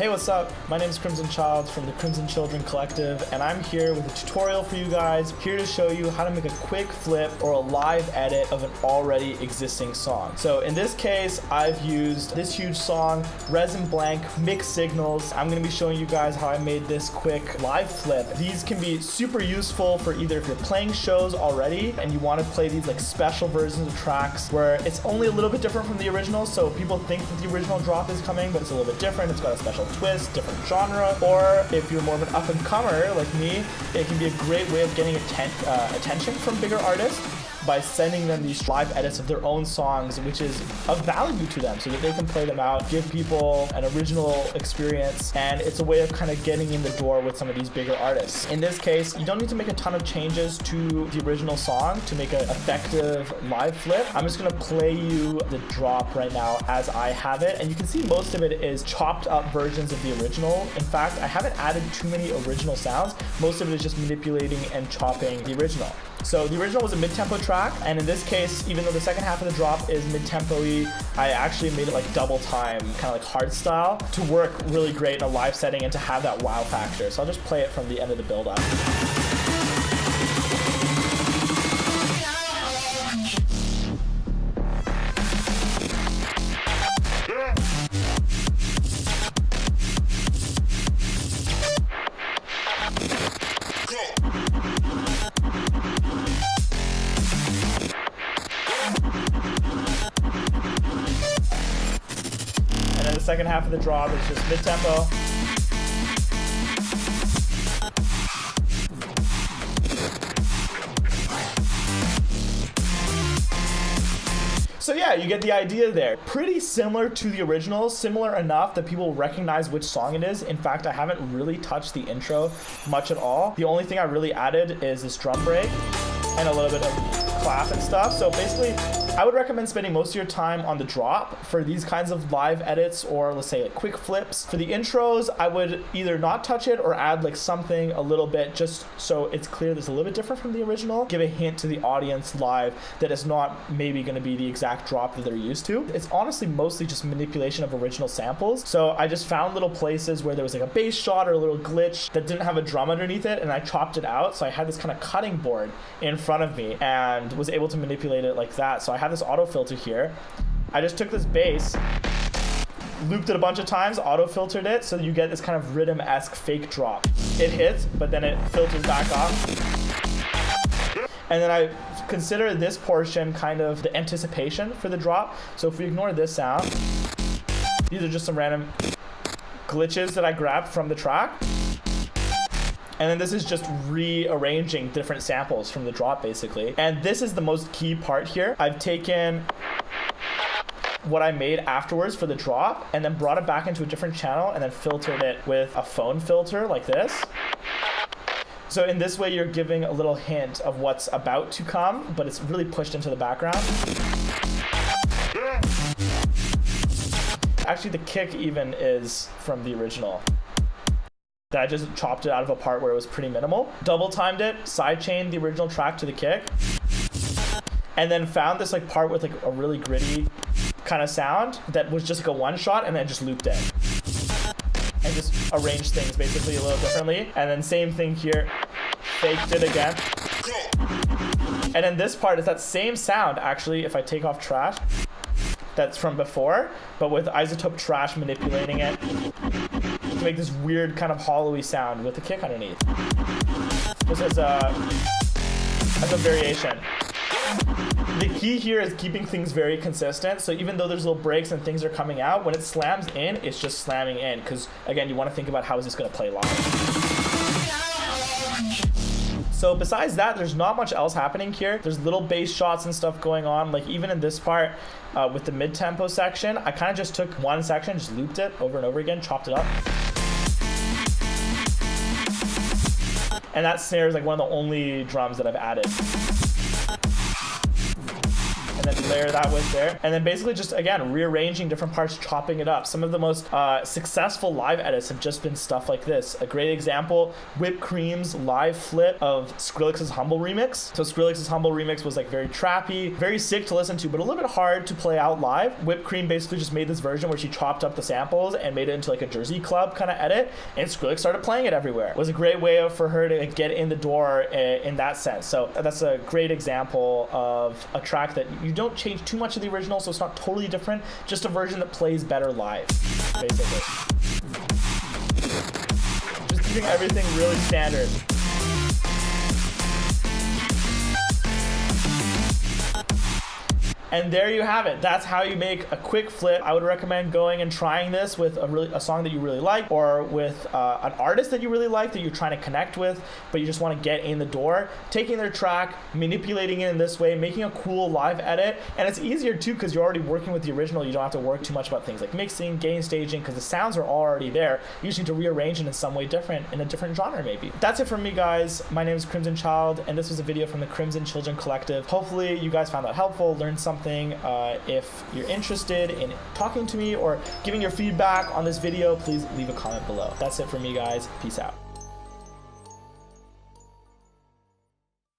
Hey, what's up? My name is Crimson Child from the Crimson Children Collective, and I'm here with a tutorial for you guys, here to show you how to make a quick flip or a live edit of an already existing song. So in this case, I've used this huge song, Resin Blank, Mixed Signals. I'm gonna be showing you guys how I made this quick live flip. These can be super useful for either if you're playing shows already and you wanna play these like special versions of tracks where it's only a little bit different from the original, so people think that the original drop is coming, but it's a little bit different. It's got a special twist, different genre. Or if you're more of an up-and-comer like me, it can be a great way of getting attention from bigger artists by sending them these live edits of their own songs, which is of value to them so that they can play them out, give people an original experience, and it's a way of kind of getting in the door with some of these bigger artists. In this case, you don't need to make a ton of changes to the original song to make an effective live flip. I'm just gonna play you the drop right now as I have it, and you can see most of it is chopped up versions of the original. In fact, I haven't added too many original sounds. Most of it is just manipulating and chopping the original. So the original was a mid-tempo track, and in this case, even though the second half of the drop is mid-tempo-y, I actually made it like double time, kind of like hard style, to work really great in a live setting and to have that wow factor. So I'll just play it from the end of the build-up. The second half of the drop is just mid-tempo. So yeah, you get the idea there. Pretty similar to the original, similar enough that people recognize which song it is. In fact, I haven't really touched the intro much at all. The only thing I really added is this drum break and a little bit of clap and stuff. So basically, I would recommend spending most of your time on the drop for these kinds of live edits, or let's say like quick flips. For the intros, I would either not touch it or add like something a little bit just so it's clear there's a little bit different from the original. Give a hint to the audience live that it's not maybe going to be the exact drop that they're used to. It's honestly mostly just manipulation of original samples. So I just found little places where there was like a bass shot or a little glitch that didn't have a drum underneath it, and I chopped it out. So I had this kind of cutting board in front of me and was able to manipulate it like that. So I have this auto filter here. I just took this bass, looped it a bunch of times, auto filtered it, so you get this kind of rhythm-esque fake drop. It hits, but then it filters back off. And then I consider this portion kind of the anticipation for the drop. So if we ignore this sound, these are just some random glitches that I grabbed from the track. And then this is just rearranging different samples from the drop, basically. And this is the most key part here. I've taken what I made afterwards for the drop and then brought it back into a different channel and then filtered it with a phone filter like this. So in this way, you're giving a little hint of what's about to come, but it's really pushed into the background. Actually, the kick even is from the original. That I just chopped it out of a part where it was pretty minimal. Double timed it, sidechained the original track to the kick, and then found this like part with like a really gritty kind of sound that was just like a one shot, and then just looped it. And just arranged things basically a little differently. And then same thing here, faked it again. And then this part is that same sound actually, if I take off trash, that's from before, but with isotope trash manipulating it to make this weird kind of hollowy sound with the kick underneath. Just as a variation. The key here is keeping things very consistent. So even though there's little breaks and things are coming out, when it slams in, it's just slamming in. Because again, you want to think about how is this going to play live. So besides that, there's not much else happening here. There's little bass shots and stuff going on. Like even in this part with the mid-tempo section, I kind of just took one section, just looped it over and over again, chopped it up. And that snare is like one of the only drums that I've added. And then layer that with there. And then basically just, again, rearranging different parts, chopping it up. Some of the most successful live edits have just been stuff like this. A great example, Whipped Cream's live flip of Skrillex's Humble remix. So Skrillex's Humble remix was like very trappy, very sick to listen to, but a little bit hard to play out live. Whipped Cream basically just made this version where she chopped up the samples and made it into like a Jersey Club kind of edit, and Skrillex started playing it everywhere. It was a great way for her to get in the door in that sense. So that's a great example of a track that you don't change too much of the original, so it's not totally different, just a version that plays better live, basically. Just keeping everything really standard. And there you have it. That's how you make a quick flip. I would recommend going and trying this with a song that you really like, or with an artist that you really like that you're trying to connect with, but you just want to get in the door. Taking their track, manipulating it in this way, making a cool live edit. And it's easier too because you're already working with the original. You don't have to work too much about things like mixing, gain staging, because the sounds are already there. You just need to rearrange it in some way different, in a different genre maybe. That's it from me, guys. My name is Crimson Child, and this was a video from the Crimson Children Collective. Hopefully you guys found that helpful, learned something. If you're interested in talking to me or giving your feedback on this video, please leave a comment below. That's it for me, guys. Peace out.